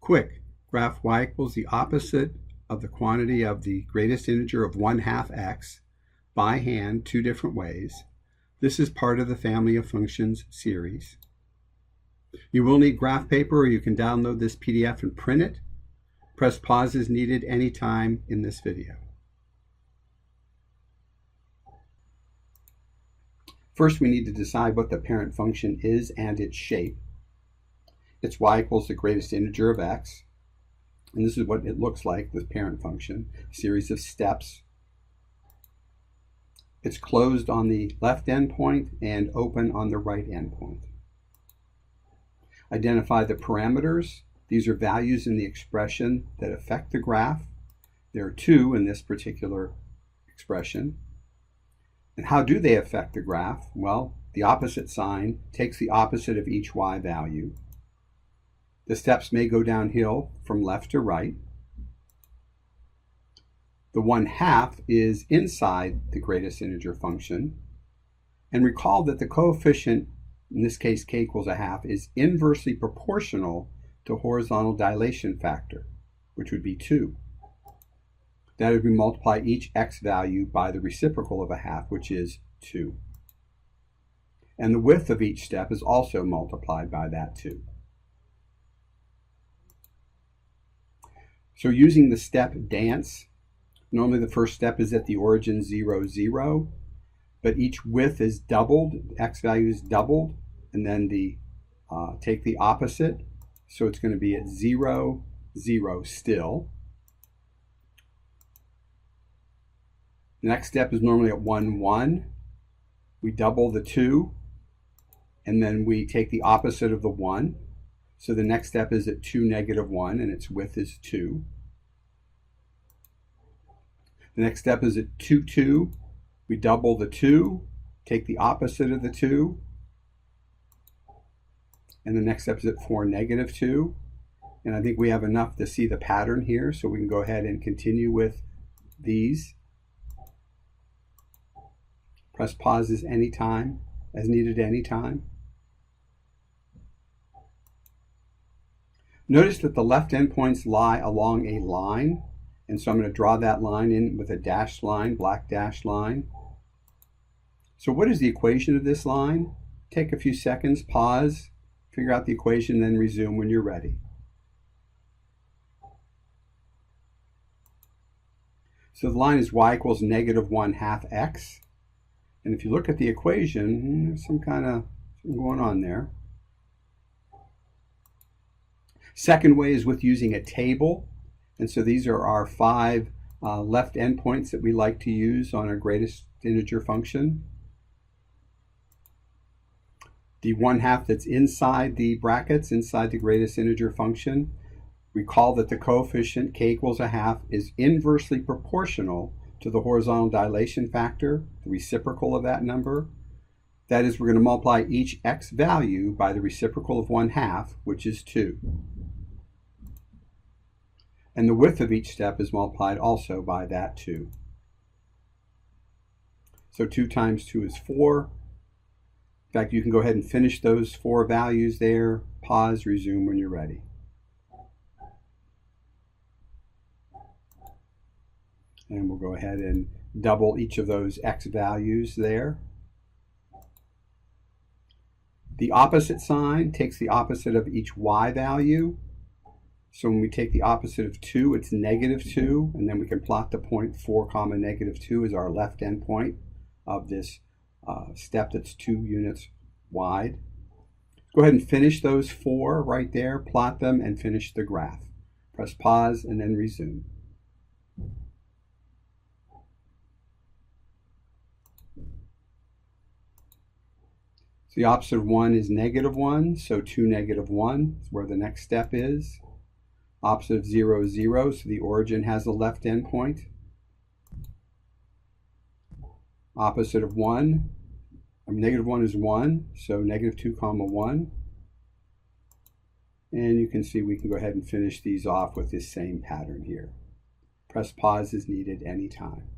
Quick, graph y equals the opposite of the quantity of the greatest integer of 1/2 x by hand 2 different ways. This is part of the family of functions series. You will need graph paper, or you can download this PDF and print it. Press pause as needed anytime in this video. First, we need to decide what the parent function is and its shape. It's y equals the greatest integer of x. And this is what it looks like, the parent function, a series of steps. It's closed on the left endpoint and open on the right endpoint. Identify the parameters. These are values in the expression that affect the graph. There are 2 in this particular expression. And how do they affect the graph? Well, the opposite sign takes the opposite of each y value. The steps may go downhill from left to right. The 1/2 is inside the greatest integer function. And recall that the coefficient, in this case k equals 1/2, is inversely proportional to horizontal dilation factor, which would be 2. That would be multiply each x value by the reciprocal of 1/2, which is 2. And the width of each step is also multiplied by that 2. So using the step dance, normally the first step is at the origin 0, 0, but each width is doubled, x value is doubled, and then take the opposite, so it's going to be at 0, 0 still. The next step is normally at 1, 1. We double the 2, and then we take the opposite of the 1. So the next step is at 2, negative 1, and its width is 2. The next step is at 2, 2. We double the 2, take the opposite of the 2, and the next step is at 4, negative 2. And I think we have enough to see the pattern here, so we can go ahead and continue with these. Press pauses anytime, as needed anytime. Notice that the left endpoints lie along a line, and so I'm going to draw that line in with a dashed line, black dashed line. So what is the equation of this line? Take a few seconds, pause, figure out the equation, then resume when you're ready. So the line is y equals negative 1/2 x. And if you look at the equation, there's some kind of something going on there. Second way is with using a table. And so these are our 5 left endpoints that we like to use on our greatest integer function. The 1/2 that's inside the brackets, inside the greatest integer function, recall that the coefficient k equals 1/2 is inversely proportional to the horizontal dilation factor, the reciprocal of that number. That is, we're going to multiply each x value by the reciprocal of 1/2, which is 2. And the width of each step is multiplied also by that 2. So 2 times 2 is 4. In fact, you can go ahead and finish those 4 values there. Pause, resume when you're ready. And we'll go ahead and double each of those x values there. The opposite sign takes the opposite of each y value. So when we take the opposite of 2, it's negative 2, and then we can plot the point 4, negative 2 as our left endpoint of this step that's 2 units wide. Go ahead and finish those 4 right there, plot them, and finish the graph. Press pause and then resume. So the opposite of 1 is negative 1, so 2, negative 1 is where the next step is. Opposite of 0 is 0, so the origin has a left endpoint. Opposite of 1, negative 1 is 1, so negative 2, 1. And you can see we can go ahead and finish these off with this same pattern here. Press pause as needed anytime.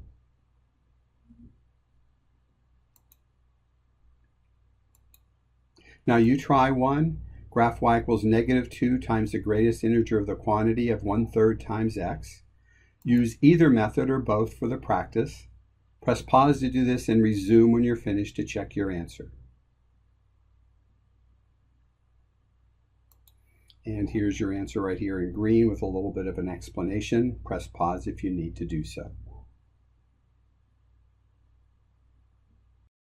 Now you try one. Graph y equals -2 times the greatest integer of the quantity of 1/3 times x. Use either method or both for the practice. Press pause to do this and resume when you're finished to check your answer. And here's your answer right here in green with a little bit of an explanation. Press pause if you need to do so.